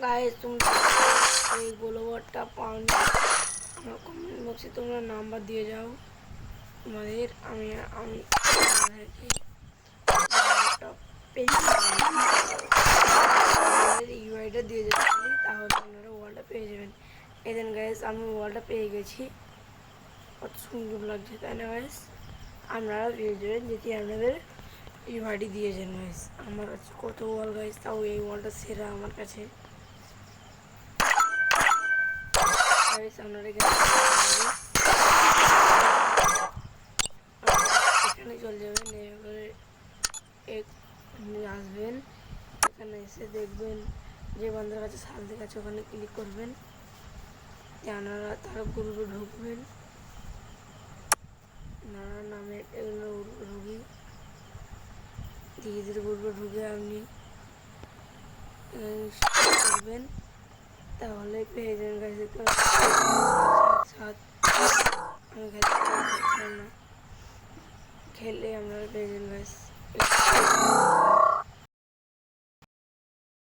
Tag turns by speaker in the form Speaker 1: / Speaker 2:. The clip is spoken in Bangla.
Speaker 1: গাইস তোমরা এই গ্লোবালটা পাওনি, আমার কমেন্ট বক্সে তোমরা নাম্বার দিয়ে যাও তোমাদের। আমি তোমাদেরকে ইউআইটা দিয়ে যাচ্ছি, তাহলে আপনারা ওয়ালটা পেয়ে যাবেন। এই দেন গাইস আমি ওয়ালটা পেয়ে গেছি, কত সুন্দর লাগছে তাই না গাইস? আপনারা পেয়ে যাবেন যদি আপনাদের ইউআইডি দিয়েছেন গাইস। আমার কাছে কত ওয়াল গাইস, তাও এই ওয়ালটা সেরা আমার কাছে গাইস। আপনারা এখানে চলে যাবেন, এবারে আসবেন, এখানে এসে দেখবেন যে বন্ধুর কাছে সালদের কাছে, ওখানে ক্লিক করবেন, আপনারা তারা গ্রুপে ঢুকবেন, নানা নামের এগুলো রুগী দিদিদের গ্রুপে ঢুকে আপনি করবেন, তাহলে পেয়ে যাবেন গাছে। আমি খেলতে না, খেলে আপনারা পেয়ে যাবেন গাছ।